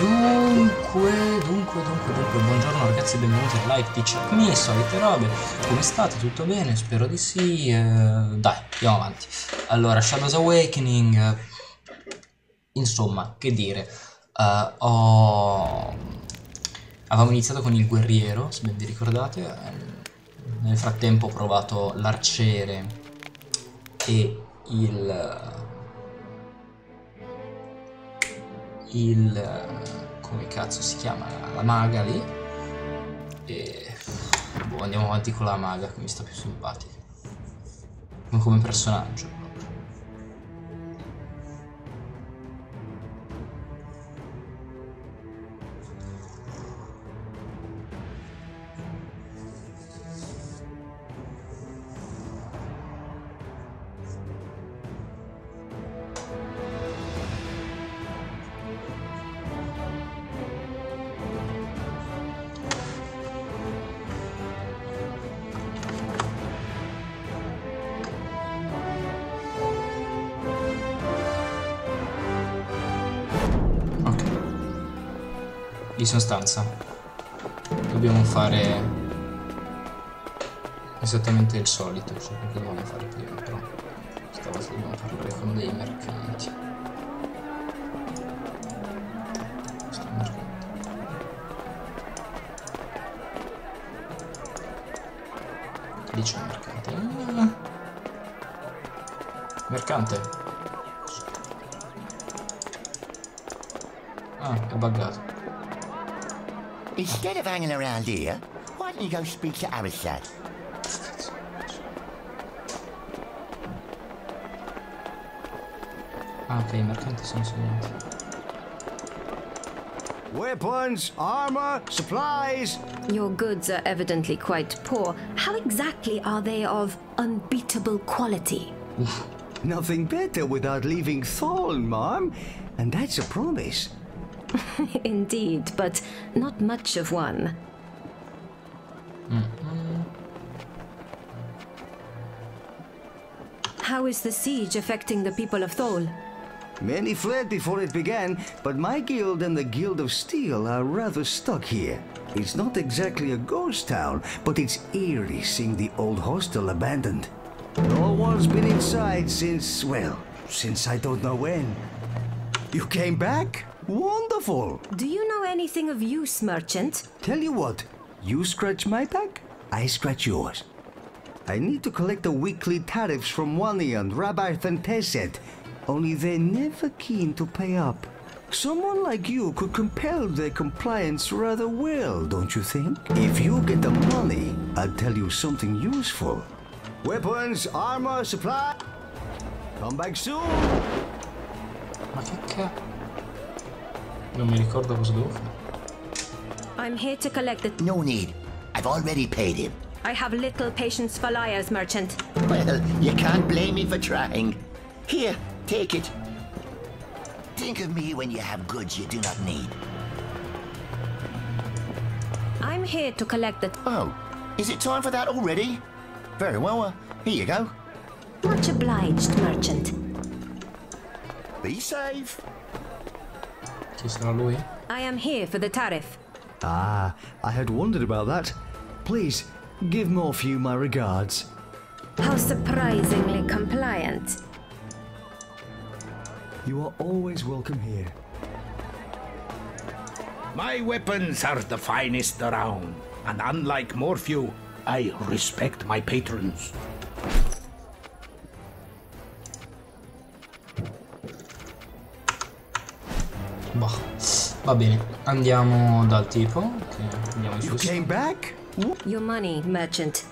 Dunque, buongiorno ragazzi, benvenuti al live di Check Me, solite robe, come state? Tutto bene? Spero di sì, dai, andiamo avanti. Allora, Shadows Awakening, insomma, che dire, avevamo iniziato con il guerriero, se ben vi ricordate, nel frattempo ho provato l'arciere e come cazzo si chiama, la maga lì, e boh, andiamo avanti con la maga che mi sta più simpatica come personaggio proprio. Di sostanza dobbiamo fare esattamente il solito, cioè che dovevamo fare prima, però stavolta dobbiamo parlare con dei mercanti. Questo è un mercante. Che dice un mercante? Mercante? Ah, è buggato. Instead of hanging around here, why don't you go speak to Arashad? Ah, ok, i mercanti sono segnati. Weapons, armor, supplies. Your goods are evidently quite poor. How exactly are they of unbeatable quality? Nothing better without leaving Thorn, Mom. And that's a promise. Indeed, but not much of one. How is the siege affecting the people of Thol? Many fled before it began, but my guild and the Guild of Steel are rather stuck here. It's not exactly a ghost town, but it's eerie seeing the old hostel abandoned. No one's been inside since, well, since I don't know when. You came back? Wonderful! Do you know anything of use, merchant? Tell you what, you scratch my back, I scratch yours. I need to collect the weekly tariffs from Wani and Rabarth and Tesset, only they're never keen to pay up. Someone like you could compel their compliance rather well, don't you think? If you get the money, I'll tell you something useful. Weapons, armor, supply. Come back soon! Ma che cazzo? Non mi ricordo cosa devo fare. I'm here to collect the... No need. I've already paid him. I have little patience for liars, merchant. Well, you can't blame me for trying. Here, take it. Think of me when you have goods you do not need. I'm here to collect the... Oh, is it time for that already? Very well, here you go. Much obliged, merchant. Be safe. Ci sarà lui? I am here for the tariff. Ah, I had wondered about that. Please, give Morphew my regards. How surprisingly compliant. You are always welcome here. My weapons are the finest around, and unlike Morphew, I respect my patrons. Boh, va bene, andiamo dal tipo. Andiamo You came back? Your money, merchant.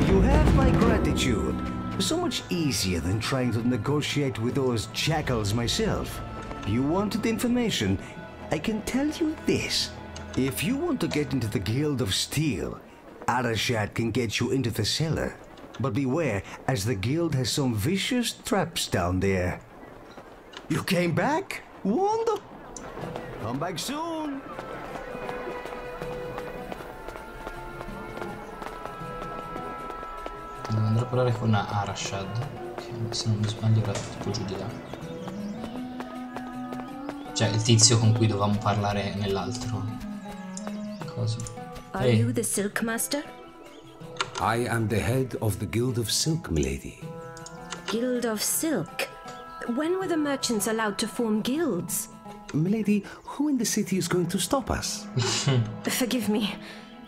You have my gratitude. So much easier than trying to negotiate with those jackals myself. You wanted information? I can tell you this. If you want to get into the Guild of Steel, Arashad can get you into the cellar. But beware, as the guild has some vicious traps down there. You came back? Wonderful! Come back soon! Devo andare a parlare con Arashad, che se non mi sbaglio era tipo giù di là. Cioè, il tizio con cui dovevamo parlare nell'altro coso. Are you the Silk Master? I am the head of the Guild of Silk, milady. Guild of Silk? When were the merchants allowed to form guilds? Milady, who in the city is going to stop us? Forgive me.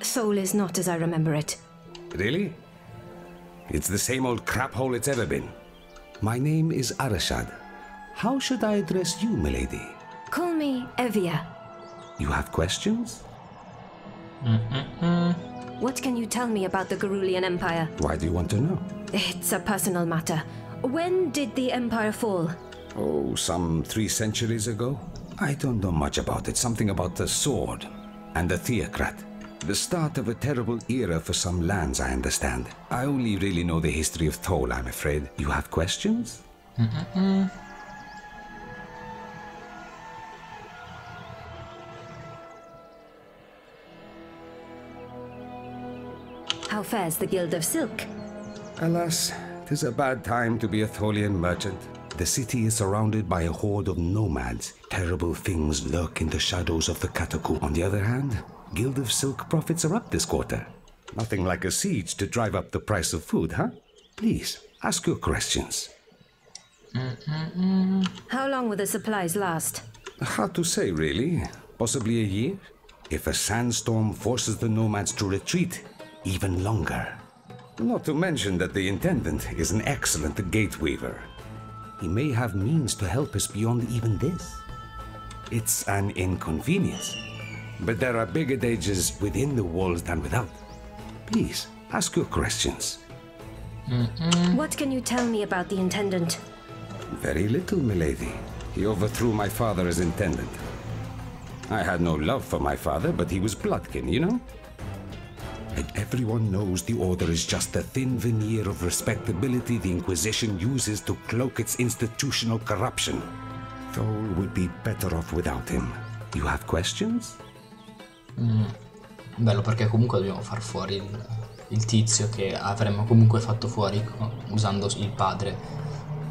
Seoul is not as I remember it. Really? It's the same old crap hole it's ever been. My name is Arashad. How should I address you, milady? Call me Evia. You have questions? What can you tell me about the Garulian Empire? Why do you want to know? It's a personal matter. When did the Empire fall? Oh, some 3 centuries ago? I don't know much about it. Something about the sword and the theocrat. The start of a terrible era for some lands, I understand. I only really know the history of Thol, I'm afraid. You have questions? How fares the Guild of Silk? Alas, 'tis a bad time to be a Tholian merchant. The city is surrounded by a horde of nomads. Terrible things lurk in the shadows of the catacomb. On the other hand, Guild of Silk profits are up this quarter. Nothing like a siege to drive up the price of food, huh? Please, ask your questions. How long will the supplies last? Hard to say, really. Possibly a year. If a sandstorm forces the nomads to retreat, even longer. Not to mention that the Intendant is an excellent gate weaver. He may have means to help us beyond even this. It's an inconvenience, but there are bigger dangers within the walls than without. Please, ask your questions. What can you tell me about the Intendant? Very little, milady. He overthrew my father as Intendant. I had no love for my father, but he was bloodkin, you know? And everyone knows the Order is just a thin veneer of respectability the Inquisition uses to cloak its institutional corruption. Thol would be better off without him. You have questions? Bello, perché comunque dobbiamo far fuori il tizio che avremmo comunque fatto fuori usando il padre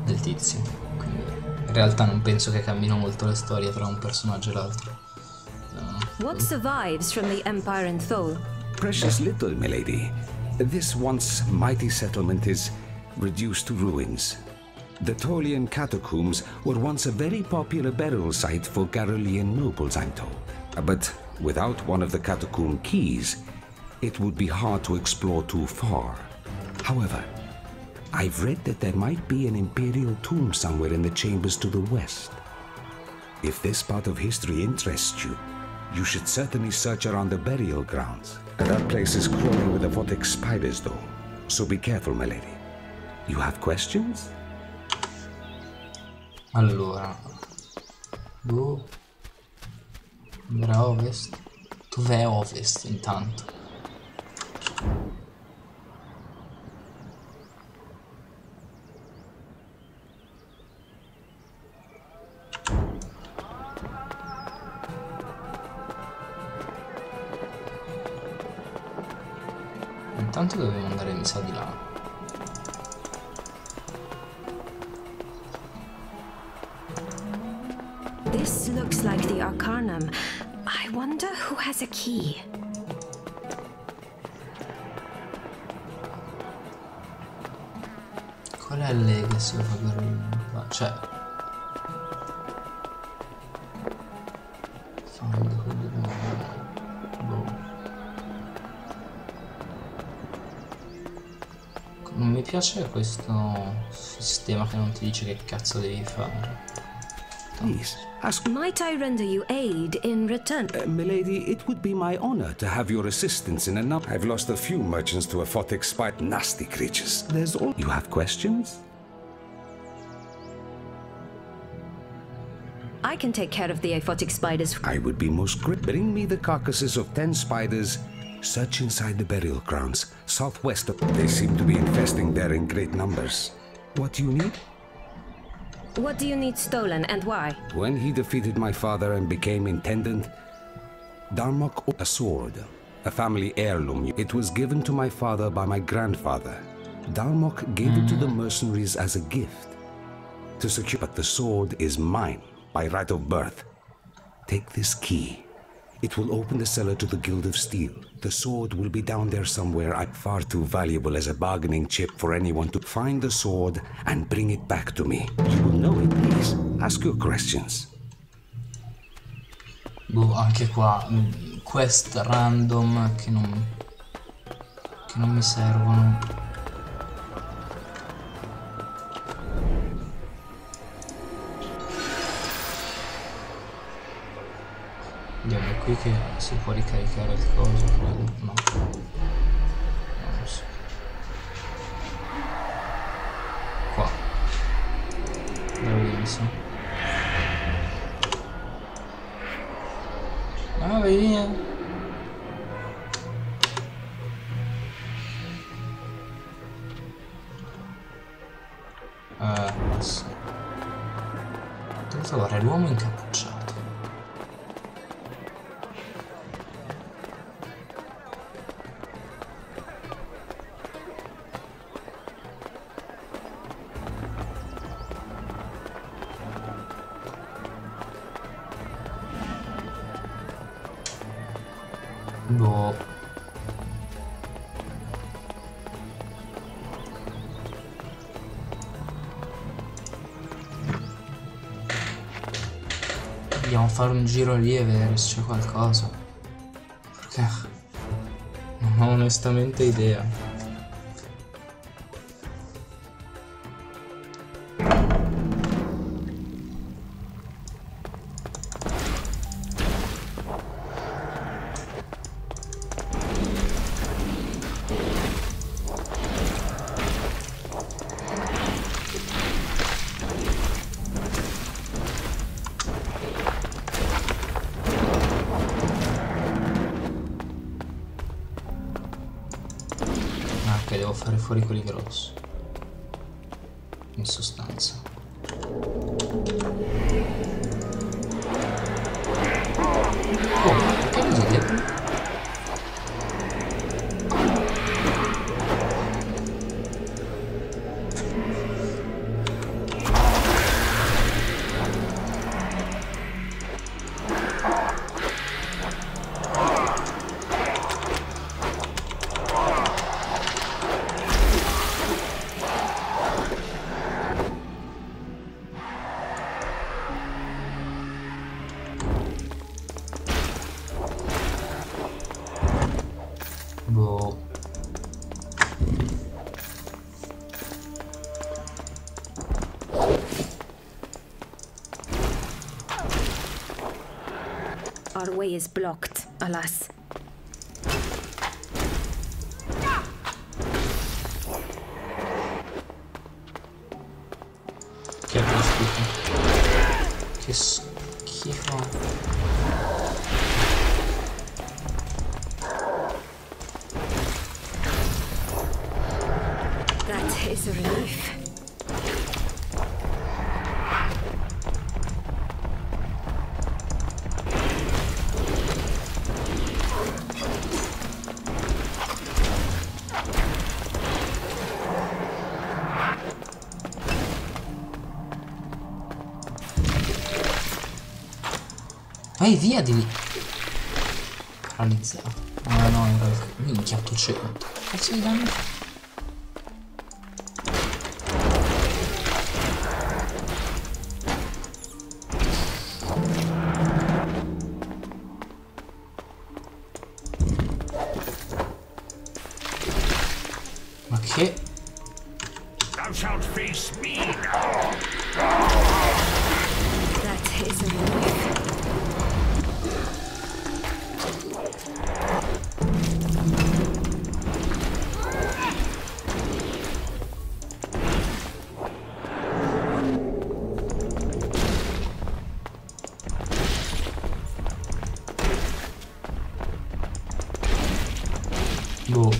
del tizio. Quindi in realtà non penso che cambino molto le storie tra un personaggio e l'altro. What survives from the Empire in Thol? Precious little, milady. This once mighty settlement is reduced to ruins. The Tholian catacombs were once a very popular burial site for Garulian nobles, I'm told. But without one of the catacomb keys, it would be hard to explore too far. However, I've read that there might be an imperial tomb somewhere in the chambers to the west. If this part of history interests you, you should certainly search around the burial grounds. That place is crawling with aquatic spiders, though, so be careful, my lady. You have questions? Allora, andare a ovest? Dov'è ovest intanto? Intanto dobbiamo andare, mi sa, di là. This looks like the Arcanum. I wonder who has a key. Qual è il legacy of Garulian? Cioè, non mi piace questo sistema che non ti dice che cazzo devi fare. Please, ask. Might I render you aid in return? Milady, it would be my honor to have your assistance in a number. I've lost a few merchants to aphotic spite, nasty creatures. There's all. You have questions? I can take care of the aphotic spiders. I would be most grateful. Bring me the carcasses of 10 spiders. Search inside the burial grounds, southwest of. They seem to be infesting there in great numbers. What do you need? What do you need stolen and why? When he defeated my father and became Intendant, Darmok a sword, a family heirloom. It was given to my father by my grandfather. Darmok gave it to the mercenaries as a gift to secure. But the sword is mine by right of birth. Take this key. It will open the cellar to the Guild of Steel. The sword will be down there somewhere. I'm far too valuable as a bargaining chip for anyone to find the sword and bring it back to me. You will know it, please. Ask your questions. Boh, anche qua quest random che non mi servono. Vediamo, è qui che si può ricaricare il coso, credo. No. Non lo so. Qua. Bravissimo. Ah, vai via. Adesso devo trovare l'uomo incappucciato. Boh. Andiamo a fare un giro lì e vedere se c'è qualcosa. Perché non ho onestamente idea. Ok, devo fare fuori quelli grossi. In sostanza. Oh, perché così debole? Boh. Our way is blocked, alas. Che è schifo. Che schifo. That is a relief. Vai via di lì. Paralizzato. Ah no, era il... Minchia, 800. Cazzo di danni. Ma che... Thou shalt face me now. That is a relief. Boh.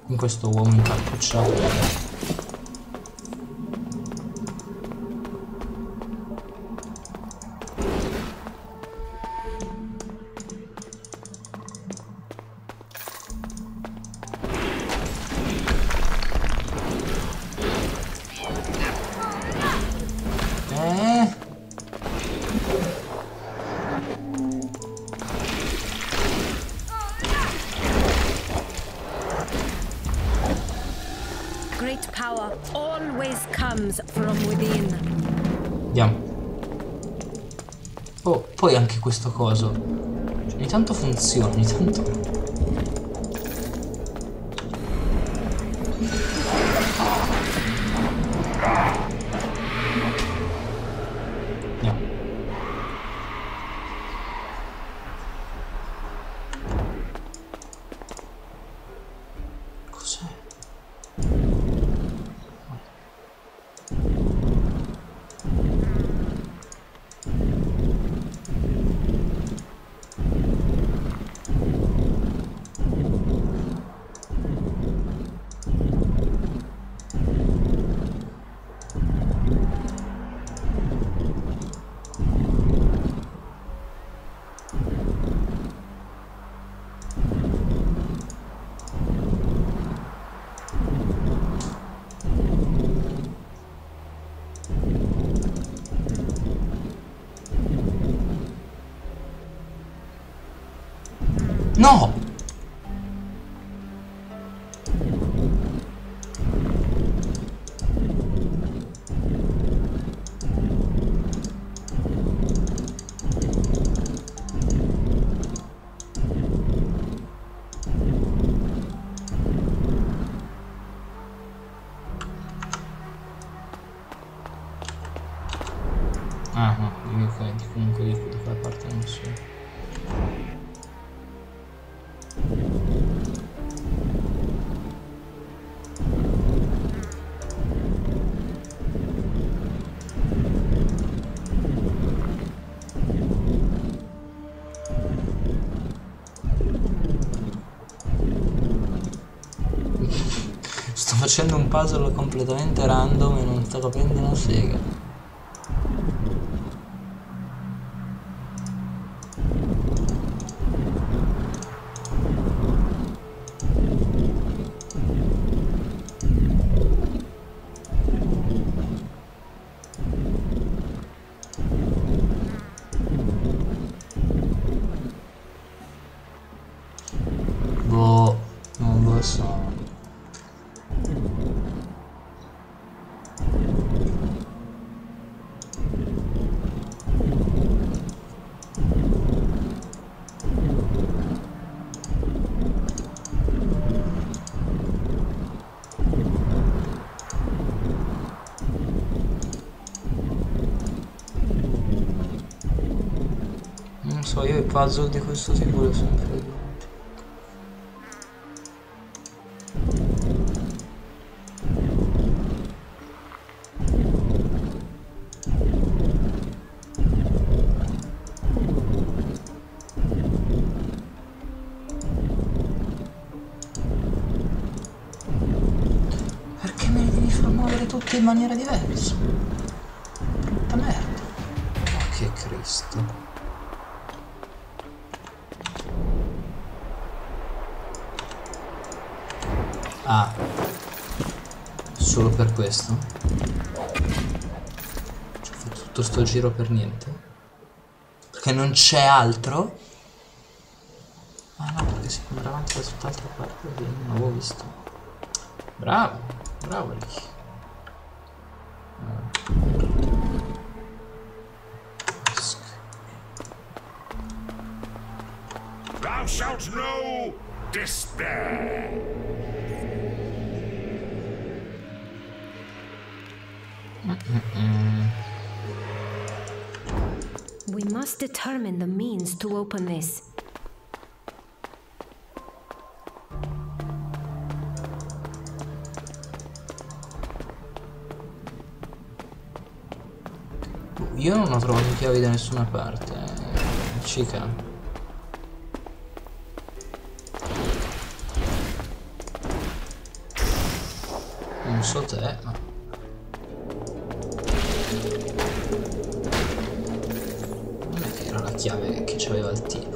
In questo uomo incappucciato. always comes from within. Andiamo. Oh, poi anche questo coso. Cioè, ogni tanto funziona, ogni tanto. No! Ah no, ok, comunque di quella parte non so. Sto facendo un puzzle completamente random e non sto capendo una sega. Boh, non lo so. Non so, io i puzzle di questo tipo li ho sempre veduti. Perché me li devi far muovere tutti in maniera diversa? Brutta merda. Oh, che Cristo. Ah, solo per questo? Ci ho fatto tutto sto giro per niente? Perché non c'è altro? Ah no, perché si può andare avanti da tutt'altra parte, non l'avevo visto. Bravo, bravo lì. Thou shalt know despair. We must determine the means to open this. Io non ho trovato chiavi da nessuna parte, cica. Non so te, ma... non è che era la chiave che c'aveva il tipo.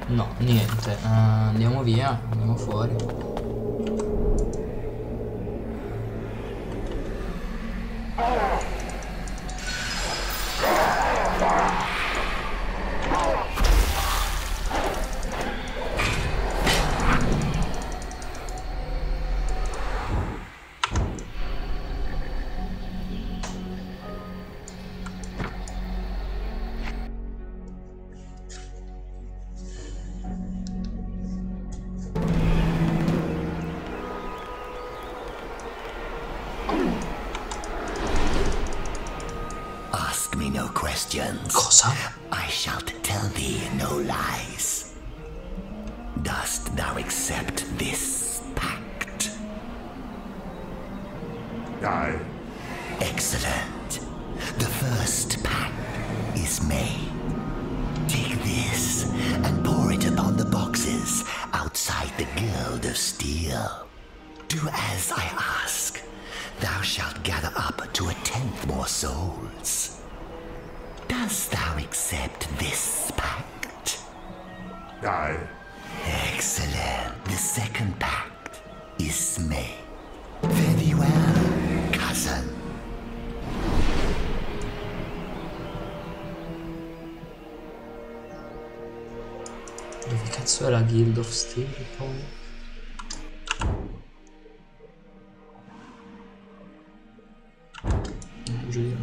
No. No, niente. Andiamo via, andiamo fuori. Ask me no questions. Cosa? I shall tell thee no lies. Dost thou accept this pact? Aye. Excellent. The first pact is made. Take this and pour it upon the boxes outside the Guild of Steel. Do as I ask. Thou shalt gather up to 1/10 more souls. Dost thou accept this pact? Aye. Excellent. The second pact is made. Fare thee well, cousin. Dove cazzo è la Guild of Steel poi? Giro.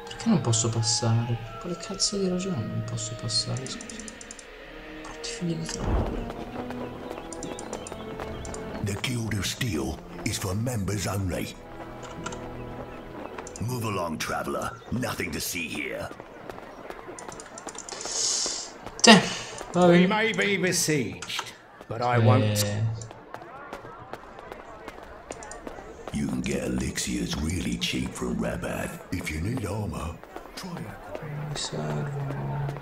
Perché non posso passare? Per quale cazzo di ragione non posso passare, scusa? Porti figli di troppo. The Guild of Steel is for members only. Move along, traveler. Nothing to see here. Va We bene. may be besieged, but I won't. You can get elixirs really cheap from Rabat. If you need armor, try it. Mi servono.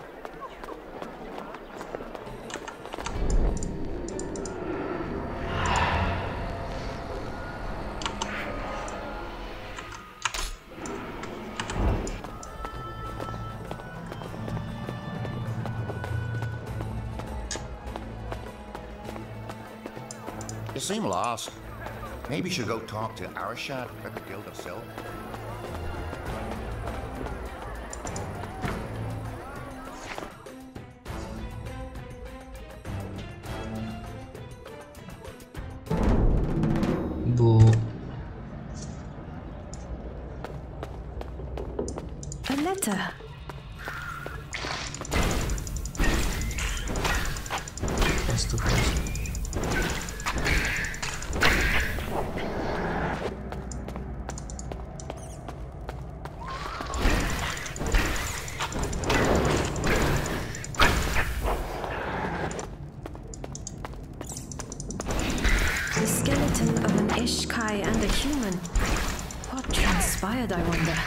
You seem lost. Maybe you should go talk to Arshad at the Guild of Silk. Boh. A letter. Questo cosa? The skeleton of an Ishkai and a human. What transpired, I wonder?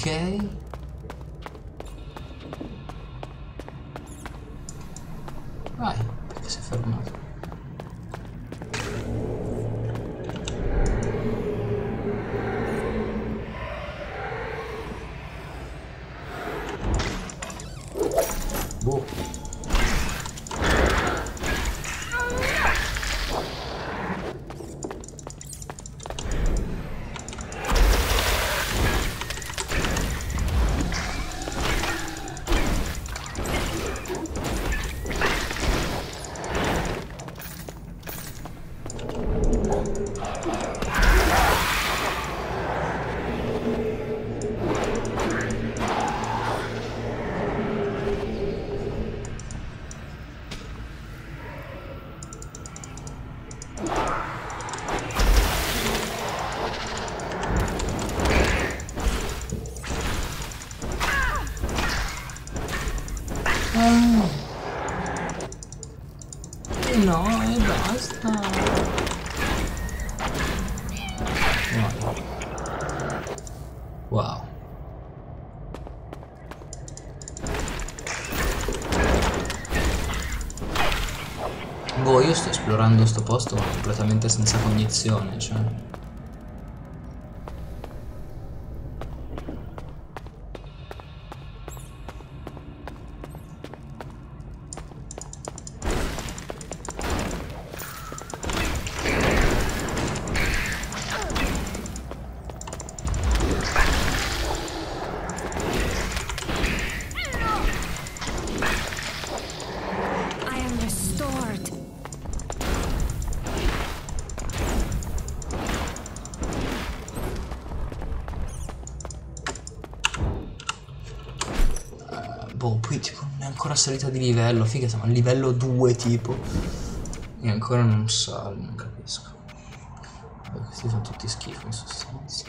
Ok. Vai, perché si è fermato? Boh. No, e basta. Wow. Boh, io sto esplorando sto posto ma completamente senza cognizione, cioè. I am restored. Boh, poi tipo non è ancora salita di livello, figa, siamo a livello 2 tipo. E ancora non salgo, non capisco. Vabbè, questi sono tutti schifo in sostanza.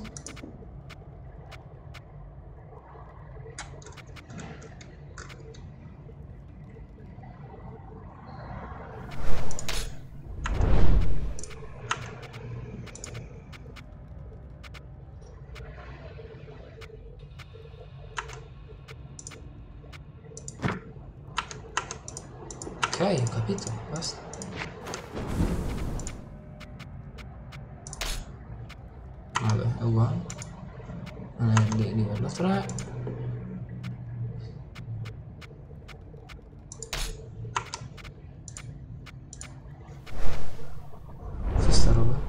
Ok, ho capito, basta. Vabbè, è uguale. Livello 3. C'è sta roba.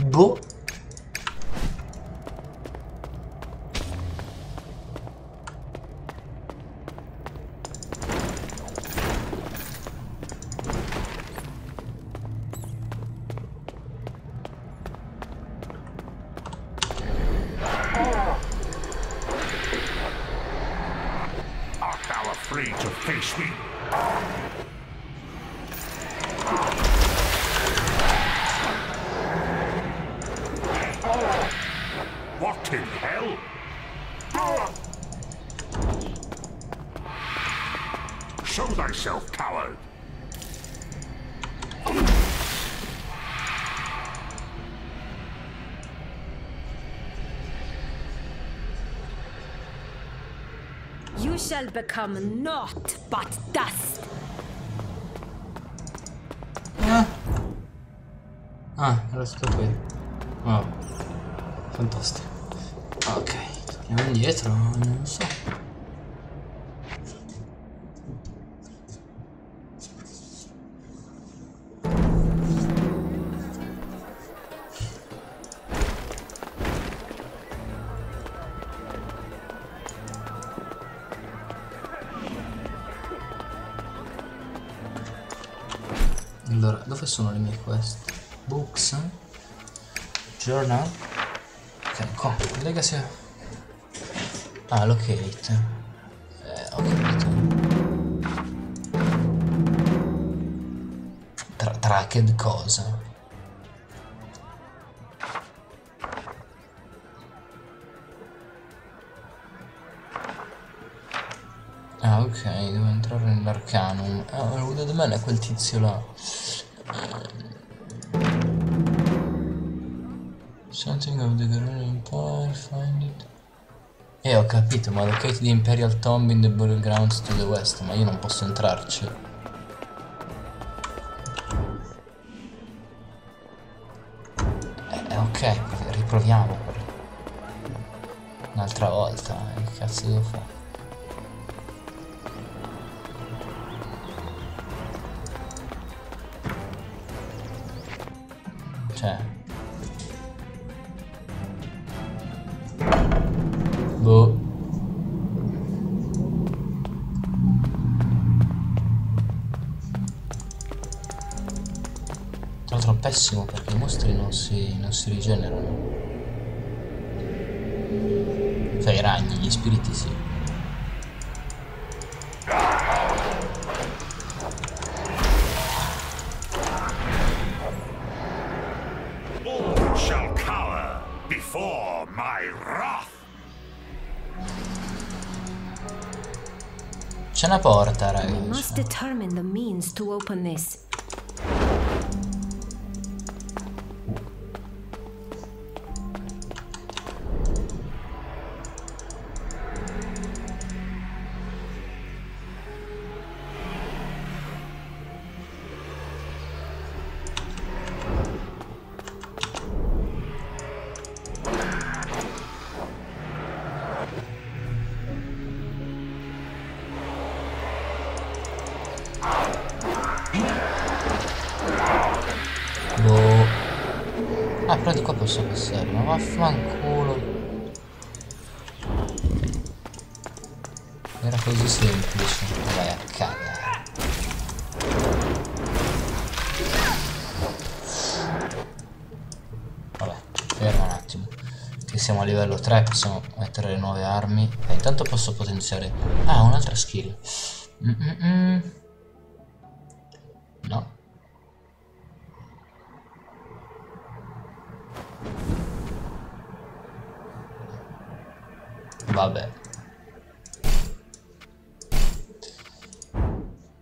Boh. Art thou afraid to face me? What in hell? Show thyself, coward! You shall become naught but dust. Ah, era tutto qui. Wow. Fantastico. Ok, torniamo indietro, non so. Allora, dove sono le mie quest? Books? Journal? Ok, qua, legacy. Ah, locate. Ho capito. Tracked cosa? Ah, ok, devo entrare nell'Arcanum. Ah, il Wounded Man è quel tizio là. Something of the Guerrero Empire, find it. Ho capito, ma locate the Imperial Tomb in the burial grounds to the west, ma io non posso entrarci. Ok, riproviamo un'altra volta, che cazzo devo fare? Cioè, boh. Tra l'altro è pessimo perché i mostri non si rigenerano. Cioè i ragni, gli spiriti sì. C'è una porta, We ragazzi. must determine the means to open this. Ah, però di qua posso passare, ma vaffanculo. Era così semplice. Vai a cagare. Vabbè, fermo un attimo. Che siamo a livello 3, possiamo mettere le nuove armi. Intanto posso potenziare... Ah, un'altra skill. No. Vabbè.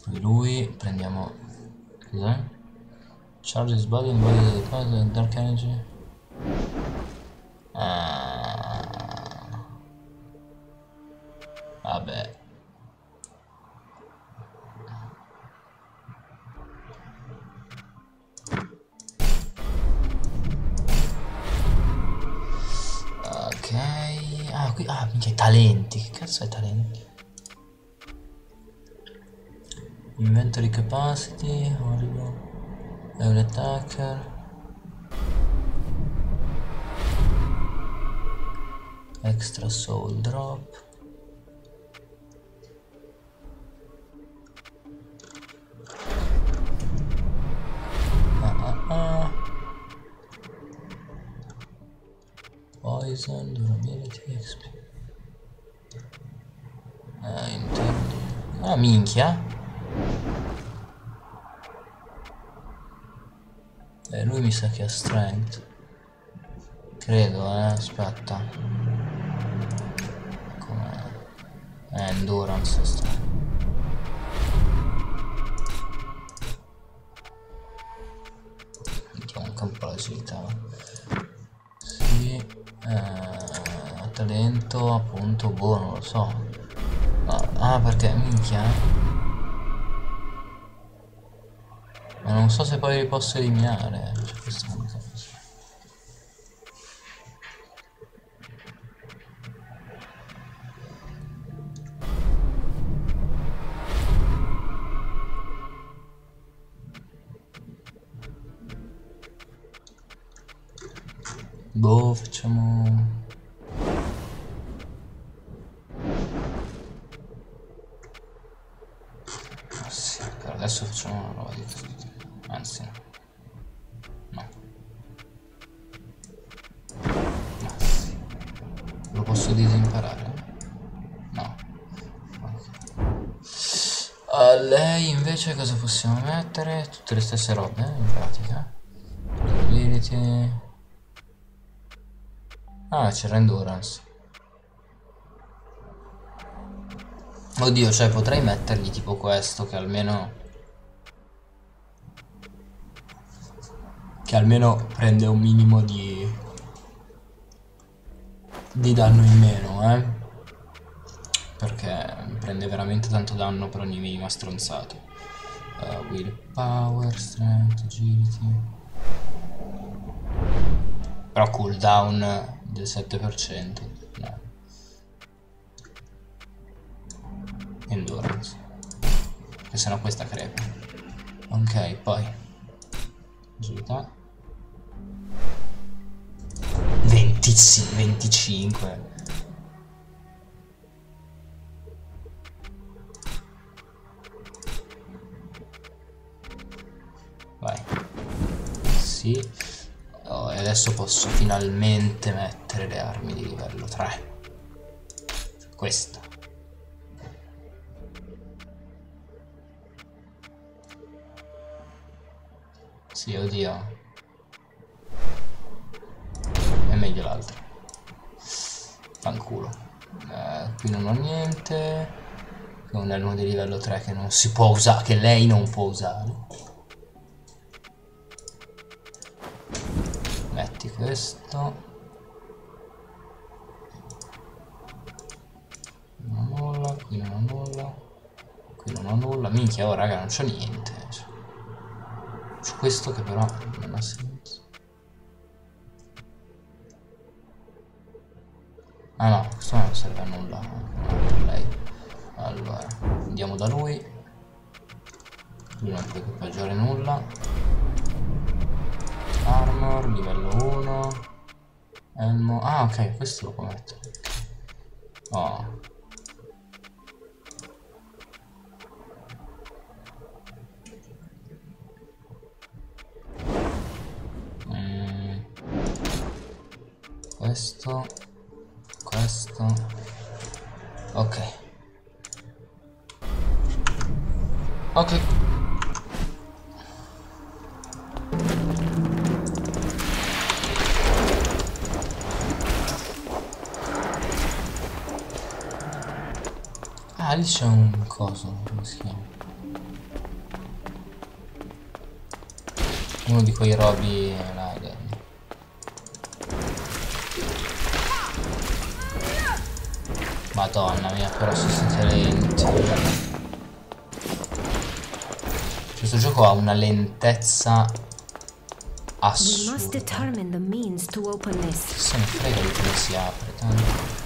Poi lui prendiamo. Cos'è? Charge his body and body the cause and dark energy. Vabbè. Ok. Ah, qui. Ah, minchia, i talenti. Che cazzo è talenti? Inventory capacity. Horrible. Level attacker. Extra soul drop. Poison, durability, XP. Intendi. Ah, minchia. Lui mi sa che ha strength. Credo, aspetta. Com'è? Endurance sta. Mettiamo anche un po' l'agilità. Sì. Talento, appunto, boh, non lo so. Ah, perché, minchia. Ma non so se poi li posso eliminare. Cioè, questa è una cosa. Boh, facciamo... Ah, sì, per adesso facciamo una roba di tutti. Anzi no. No. Ma sì. Lo posso disimparare? No. Okay. A lei invece cosa possiamo mettere? Tutte le stesse robe, in pratica. Ability. Ah, c'era endurance. Oddio, cioè potrei mettergli tipo questo che almeno prende un minimo di danno in meno, perché prende veramente tanto danno per ogni minima stronzata. Willpower, strength, agility. Però cooldown del 7%. No. Endurance. Che sennò questa crepa. Ok, poi agilità 25. Vai. Sì. Oh, e adesso posso finalmente mettere le armi di livello 3. Questa. Sì, oddio. È meglio l'altro. Fanculo. Qui non ho niente. Che è un elmo di livello 3 che non si può usare, che lei non può usare. Metti questo. Non ho nulla, qui non ho nulla. Qui non ho nulla. Minchia, oh raga, non c'ho niente. C'ho questo che però non ha senso. Ah no, questo non serve a nulla per lei. Allora, andiamo da lui. Lui non può equipaggiare nulla. Armor, livello 1. Elmo. Ah ok, questo lo può mettere. Oh. Questo. Ok. Ok. Ah, lì c'è un coso, come si chiama? Uno di quei robi là. Madonna mia, però sono stati lenti. Questo gioco ha una lentezza assurda. Che se ne frega di come si apre, tanto.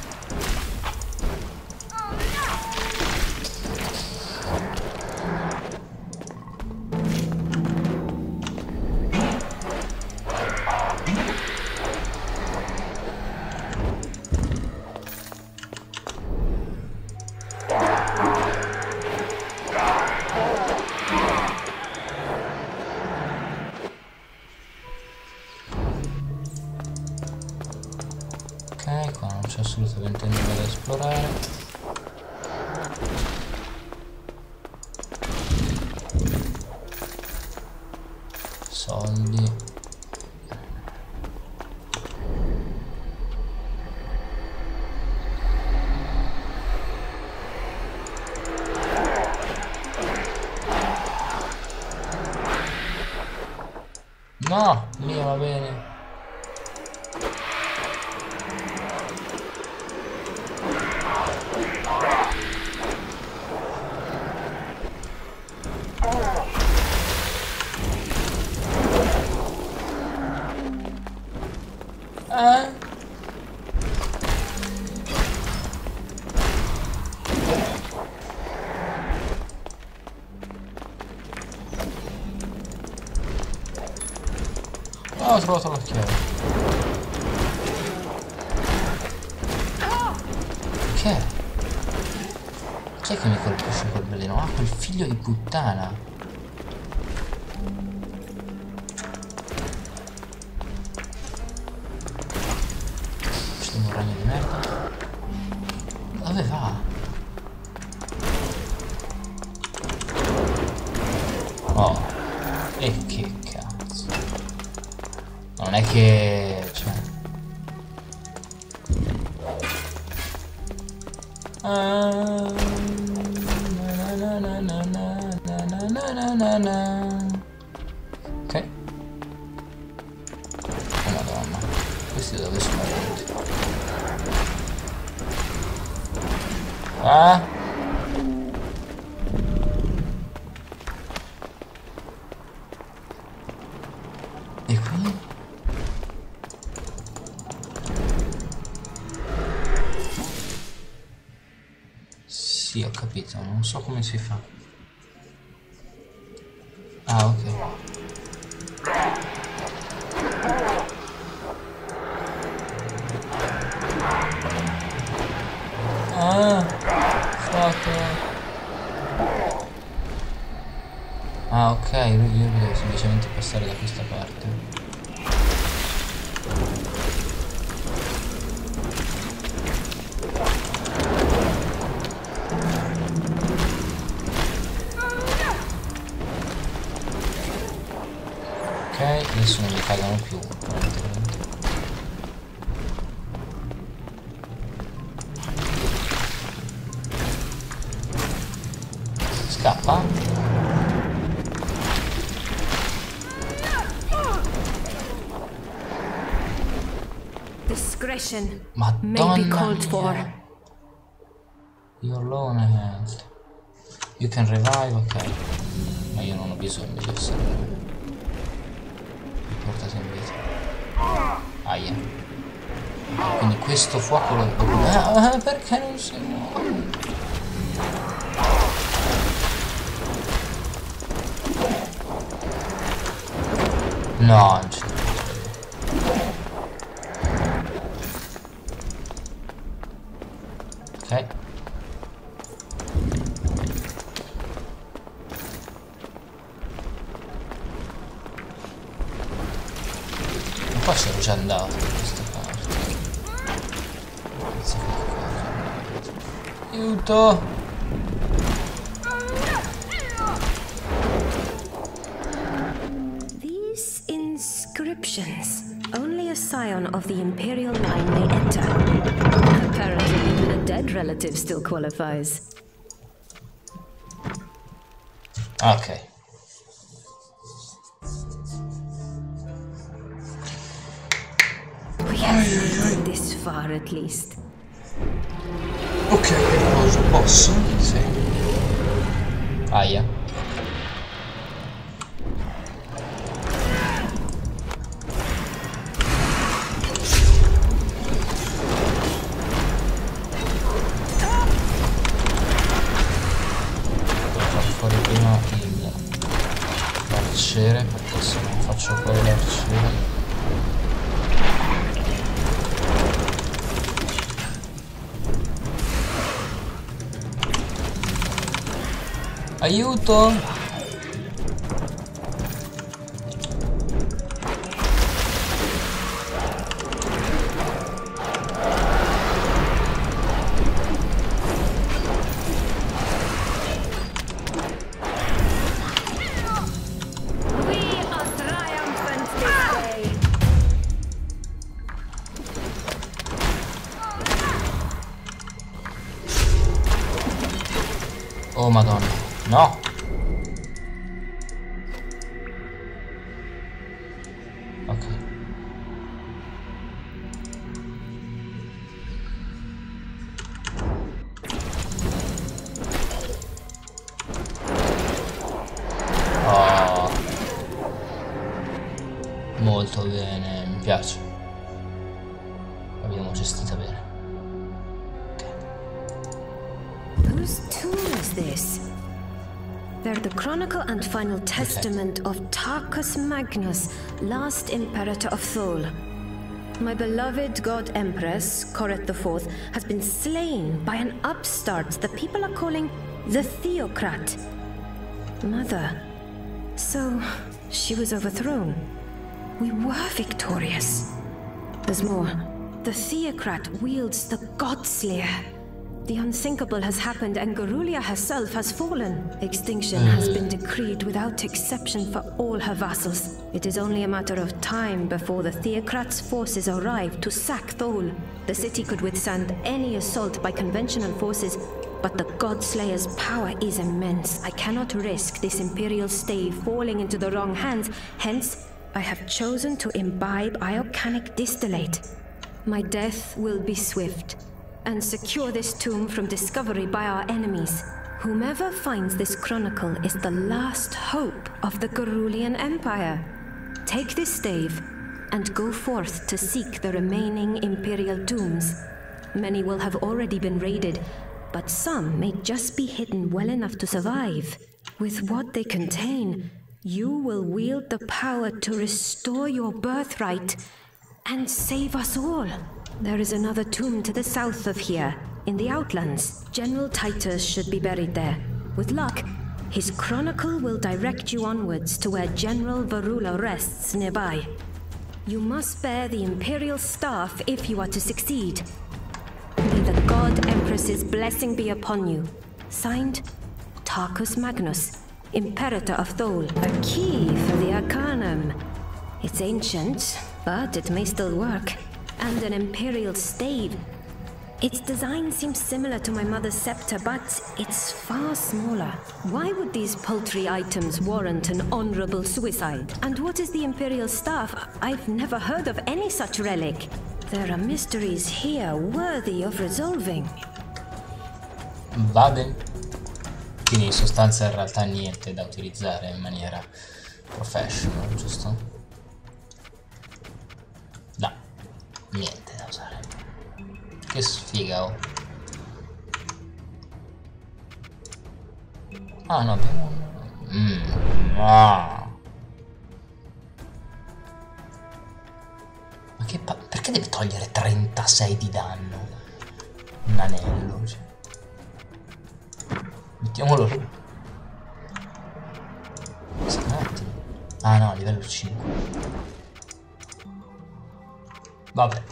Qua non c'è assolutamente nulla da esplorare. Soldi. No, lì va bene. Ho trovato la chiave. Che? Chi è che mi colpisce col veleno? Ah, quel figlio di puttana. C'è un ragno di merda. Dove va? Oh. E che cazzo. Non è che... cioè... Ok. Oh madonna. Questi dove sono venuti? Ah? E qui? Sì, ho capito, non so come si fa. Ah, ok. Ah, fuck. Ah, ok, io devo semplicemente passare da questa parte. Ok, adesso non mi cagano più. scappa. Discretion Madonna may be called for. mia. You're low on health. You can revive, ok. Ma io non ho bisogno di osservare. Portati in vita. Aia. Quindi questo fuoco lo... perché non si muove? No, non c'è. Ok. Ma qua c'ero già andato da questa parte. Aiuto! These inscriptions. Only a scion of the Imperial line may enter. Apparently, even a dead relative still qualifies. Ok. We have made it this far at least. Ok, cosa posso? Sì. Aia. Fuori prima l'arciere, perché se non faccio fuori l'arciere. Aiuto! Oh madonna, no! Ok. Oh. Molto bene, mi piace. L'abbiamo gestita bene. Whose tomb is this? They're the chronicle and final testament of Tarkus Magnus, last Imperator of Thol. My beloved God Empress, Coreth IV, has been slain by an upstart the people are calling the Theocrat. Mother. So, she was overthrown. We were victorious. There's more. The Theocrat wields the Godslayer. The unthinkable has happened and Garulia herself has fallen. Extinction has been decreed without exception for all her vassals. It is only a matter of time before the Theocrat's forces arrive to sack Thol. The city could withstand any assault by conventional forces, but the Godslayer's power is immense. I cannot risk this Imperial stave falling into the wrong hands, hence I have chosen to imbibe iocanic distillate. My death will be swift, and secure this tomb from discovery by our enemies. Whomever finds this chronicle is the last hope of the Garulian Empire. Take this stave and go forth to seek the remaining Imperial tombs. Many will have already been raided, but some may just be hidden well enough to survive. With what they contain, you will wield the power to restore your birthright and save us all. There is another tomb to the south of here, in the Outlands. General Titus should be buried there. With luck, his chronicle will direct you onwards to where General Varula rests nearby. You must bear the Imperial staff if you are to succeed. May the God Empress's blessing be upon you. Signed, Tarkus Magnus, Imperator of Thol. A key for the Arcanum. It's ancient, but it may still work. And an Imperial stave. Its design seems similar to my mother's scepter, but it's far smaller. Why would these paltry items warrant an honorable suicide? And what is the Imperial staff? I've never heard of any such relic. There are mysteries here worthy of resolving. Va bene. Quindi in sostanza in realtà niente da utilizzare in maniera professional, giusto? No, niente da usare. Che sfiga, oh. Ah no, abbiamo... no. Ma che perché devi togliere 36 di danno? Un anello, cioè. Mettiamolo lì. Aspetta un attimo. Ah no, livello 5. Vabbè.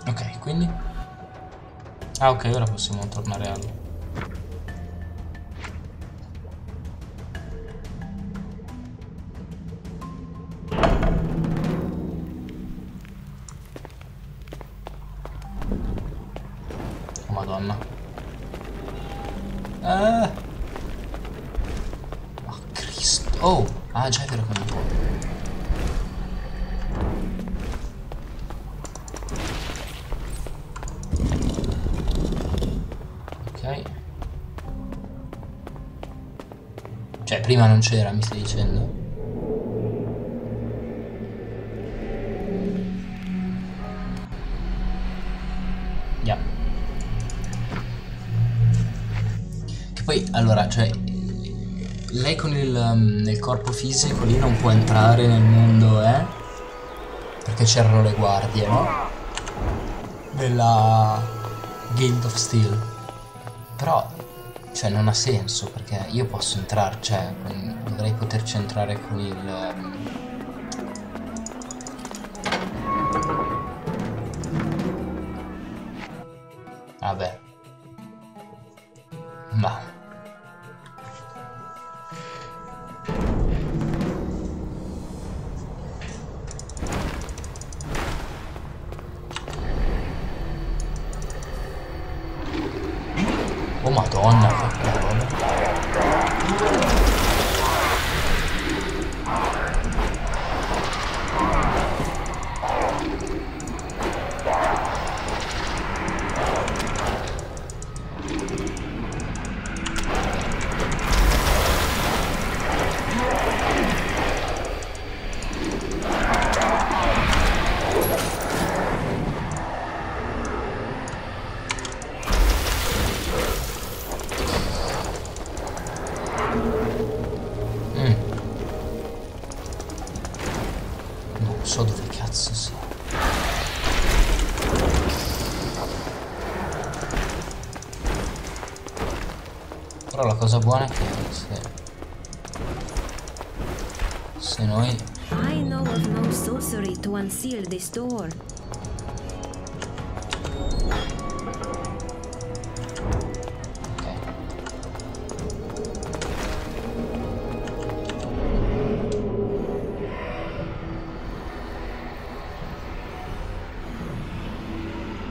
Ok, quindi... Ah ok, ora possiamo tornare a... Oh madonna. Oh Cristo. Oh, ah già è vero che non può. Cioè, prima non c'era, mi stai dicendo? Yeah. Che poi, allora, cioè... Lei con il corpo fisico lì non può entrare nel mondo, Perché c'erano le guardie, no? Della Guild of Steel. Però... Cioè non ha senso, perché io posso entrare, cioè dovrei poterci entrare con il... Vabbè. Ma... Oh madonna, che roba. Non so dove cazzo sia. Però la cosa buona è che se noi... I know of no sorcery to unseal this door.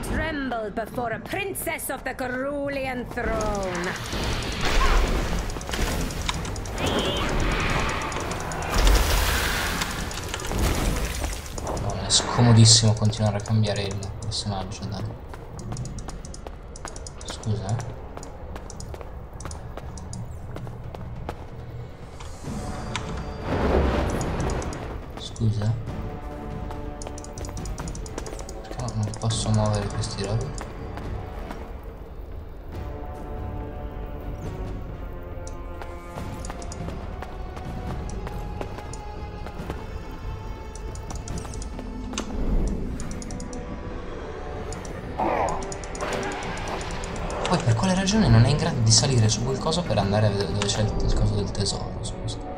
Tremble before a princess of the Cerulean throne. No, è scomodissimo continuare a cambiare il personaggio, dai. Scusa, Scusa. Perché non posso muovere questi robi? Poi per quale ragione non è in grado di salire su qualcosa per andare a vedere dove c'è il coso del tesoro, scusa.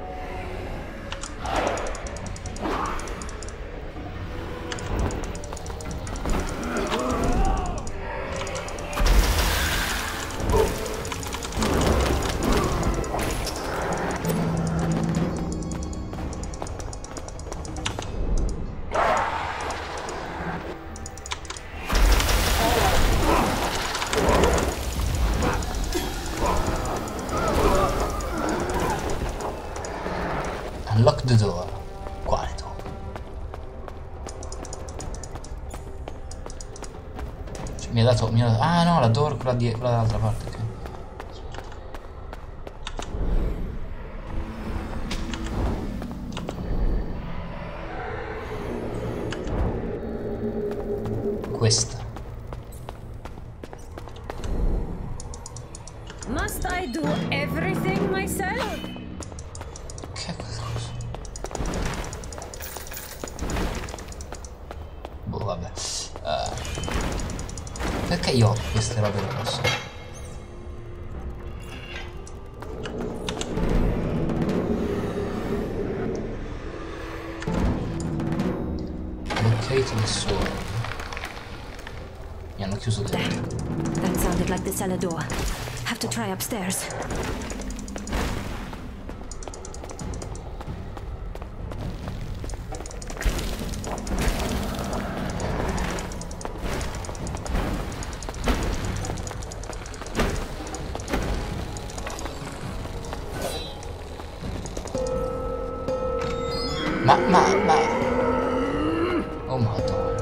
Unlock the door. Quale door? Cioè, mi ha dato... Ah no, la door, quella dall'altra parte, ok. Questa. Must I do everything myself? Che è questa cosa? Boh, vabbè. Perché io ho queste robe rosse? Locate the sword. Mi hanno chiuso dentro. That sounded like the cellar door. Have to try upstairs. Ma... Oh madonna.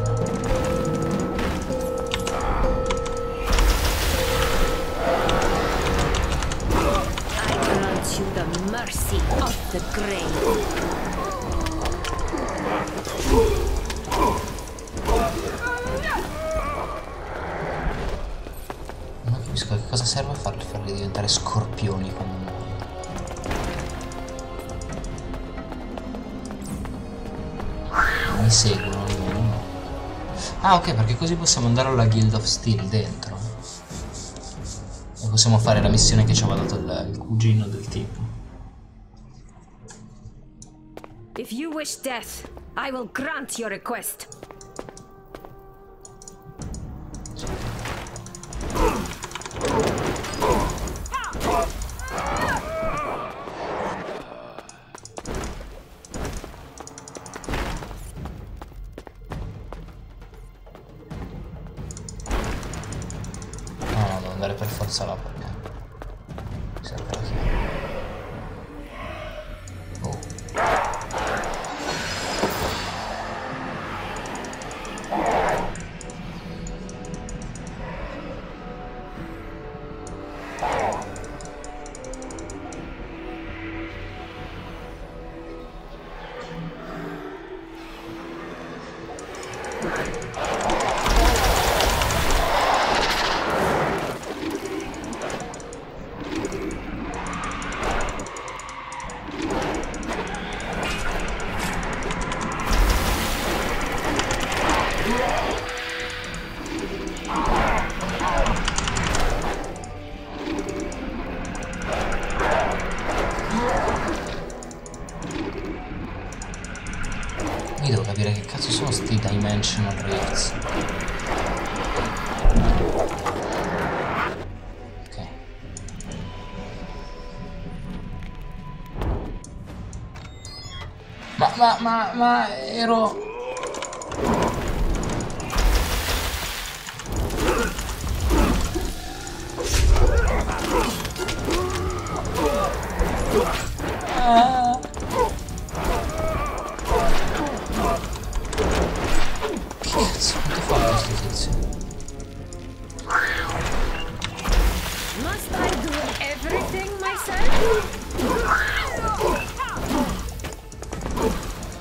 I grant you the mercy of the grave. Non capisco che cosa serve a farli diventare scorpioni come noi. Mi seguono almeno, no? Ah ok, perché così possiamo andare alla Guild of Steel dentro. E possiamo fare la missione che ci aveva dato il cugino del tipo. If you wish death, I will grant your request. No, devo andare per forza là perché mi serve la chiave. Oh. Io devo capire che cazzo sono sti dimensional rifts. Ok. Ma ero... Cazzo, quanto fa questo tizio? Must I do everything myself?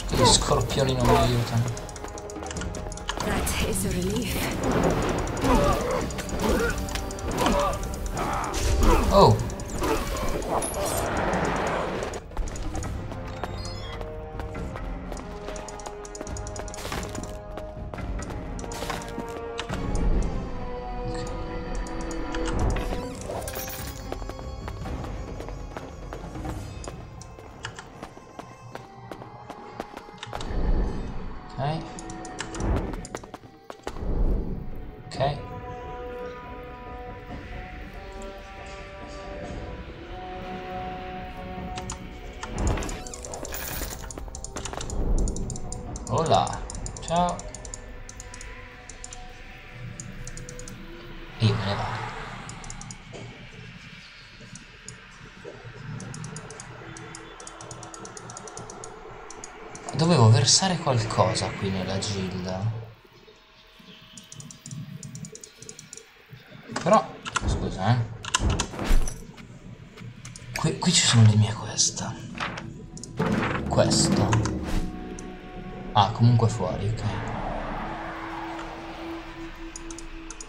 Gli scorpioni non mi aiutano. That is a relief. Oh! Ok. Ok. Hola. Ciao. Io me ne vado. versare qualcosa qui nella gilda. Però, scusa, Qui ci sono le mie quest. Questo. Ah, comunque fuori, ok.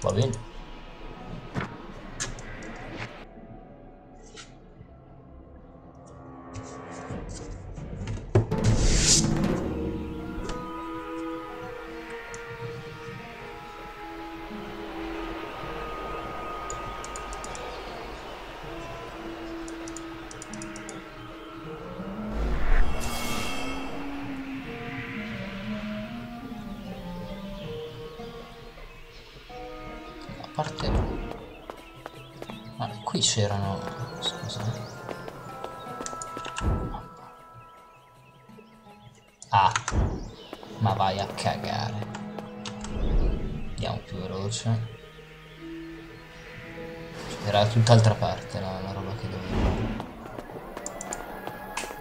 Va bene. Parte. Ma qui c'erano. Scusa. Ah, ma vai a cagare. Andiamo più veloce. Era tutt'altra parte la roba che dovevo.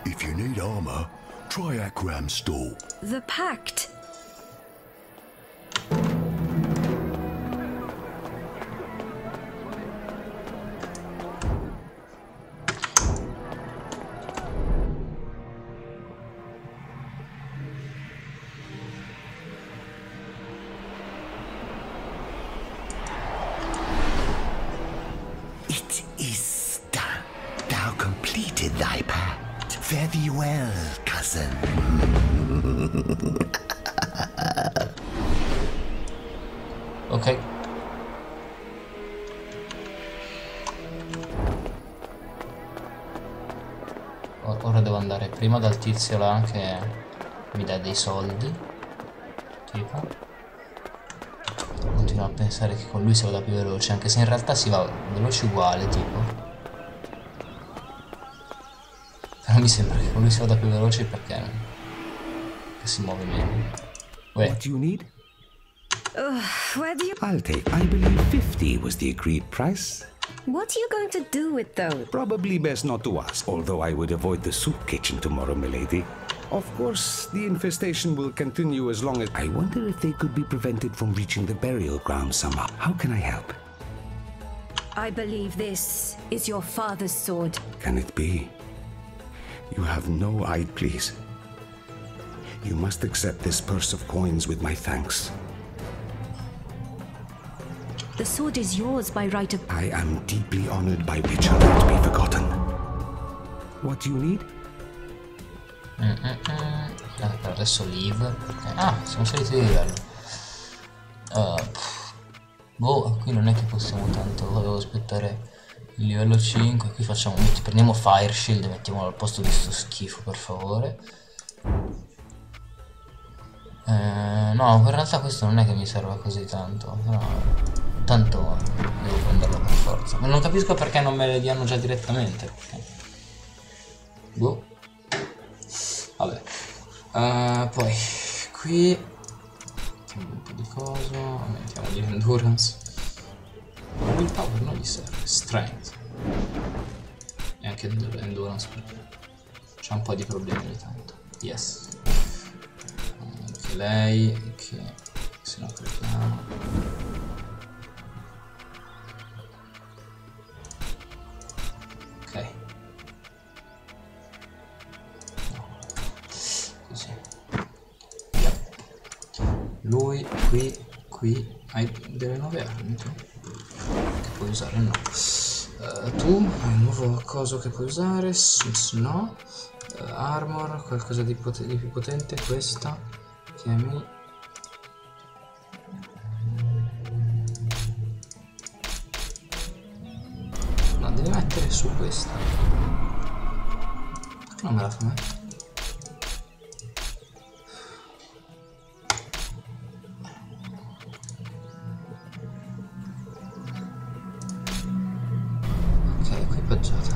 If you need armor, try Akram's store. The Pact. It is done. Thou completed thy pact. Fare thee well, cousin. Ok. Ora devo andare prima dal tizio là che mi dà dei soldi. Tipo. Continuo a pensare che con lui si vada più veloce, anche se in realtà si va veloce uguale, tipo. Però mi sembra che con lui si vada più veloce perché si muove meno. What do you need? Where do you... I'll take, I believe 50 was the agreed price. What are you going to do with those? Probably best not to ask, although I would avoid the soup kitchen tomorrow, milady. Of course, the infestation will continue as long as... I wonder if they could be prevented from reaching the burial ground somehow. How can I help? I believe this is your father's sword. Can it be? You have no eye, please. You must accept this purse of coins with my thanks. The sword is yours by right of... I am deeply honored by which shall not be forgotten. What do you need? Per adesso leave. Ah, siamo saliti di livello. Boh, qui non è che possiamo tanto. Devo aspettare il livello 5. Qui facciamo. Prendiamo Fire Shield e mettiamolo al posto di sto schifo, per favore. No, in realtà questo non è che mi serve così tanto. Però tanto devo prenderlo per forza. Ma non capisco perché non me le diano già direttamente. Perché... boh. Vabbè. Poi qui mettiamo un po' di coso. Mettiamo di endurance. Willpower non gli serve. Strength. E anche endurance perché c'ha un po' di problemi ogni tanto. Yes. Anche lei che se no crediamo. Ok. Così. Lui qui hai delle nuove armi tu che puoi usare, no. Tu hai un nuovo coso che puoi usare, no. Armor, qualcosa di più potente, questa che mi... no, devi mettere su questa. Perché non me la fa mettere? Ok, equipaggiata.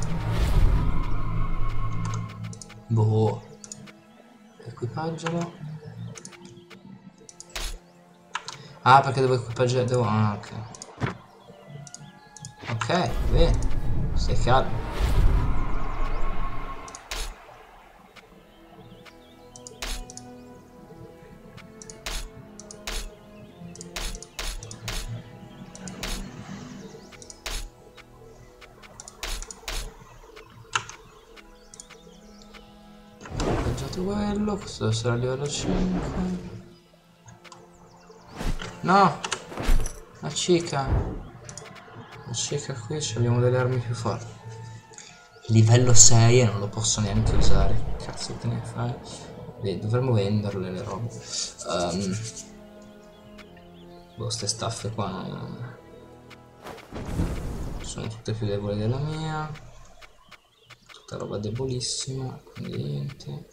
Boh. Equipaggialo. Ah, perché devo equipaggiare, devo... ah, ok. Ok, bene. Stai calmo. fatto quello, questo deve essere a livello 5. No! La cica qui, abbiamo delle armi più forti. Livello 6 e non lo posso neanche usare. Che cazzo te ne fai? Dovremmo venderle le robe. Boh, ste staffe qua non... sono tutte più deboli della mia. Tutta roba debolissima, quindi niente.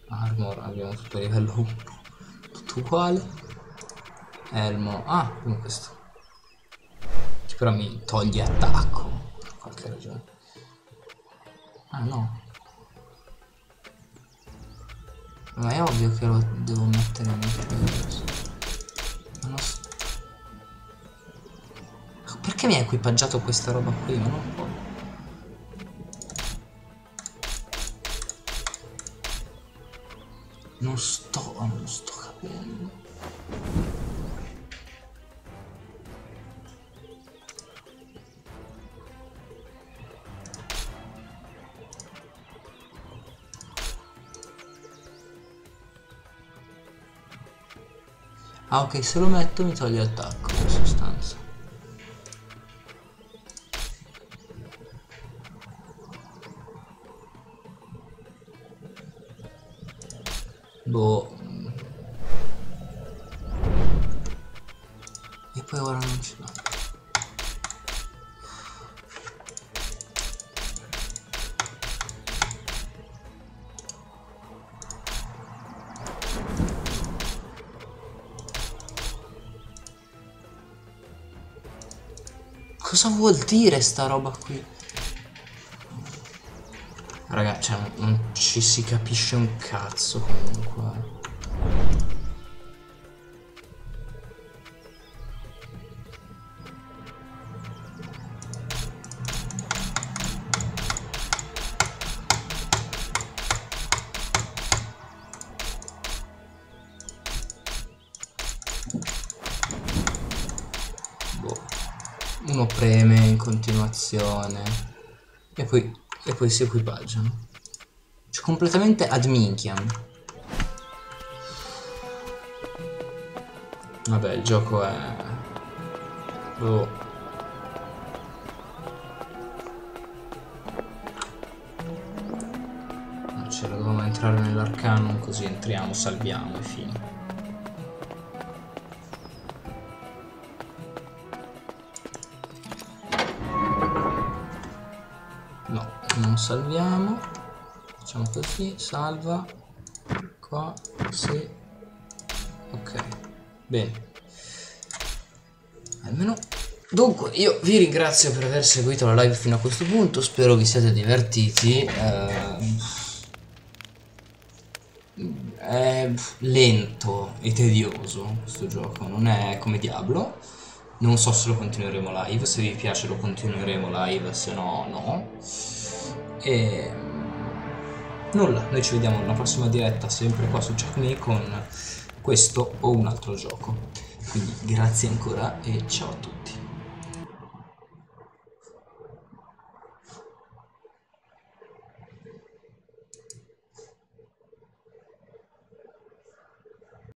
Armor, abbiamo tutto livello 1. Tutto uguale. Elmo. Ah, abbiamo questo. Che però mi toglie attacco. Per qualche ragione. Ah no. Ma è ovvio che lo devo mettere in piedi. Perché mi ha equipaggiato questa roba qui? Ma non può. Non sto capendo. Ah ok, se lo metto mi toglie attacco in sostanza. Boh. E poi ora non ce l'ho. Cosa vuol dire sta roba qui? Raga, cioè non ci si capisce un cazzo comunque. Uno preme in continuazione e poi si equipaggiano. Cioè completamente ad minchiam. Vabbè, il gioco è... boh. Cioè dovevamo entrare nell'arcano, così entriamo, salviamo e fine. No, non salviamo. Facciamo così, salva. Qua, sì. Ok, bene. Almeno... Dunque, io vi ringrazio per aver seguito la live fino a questo punto. Spero vi siate divertiti. È lento e tedioso questo gioco. Non è come Diablo. Non so se lo continueremo live, se vi piace lo continueremo live, se no no. E nulla, noi ci vediamo alla prossima diretta, sempre qua su CheckMe, con questo o un altro gioco. Quindi grazie ancora e ciao a tutti.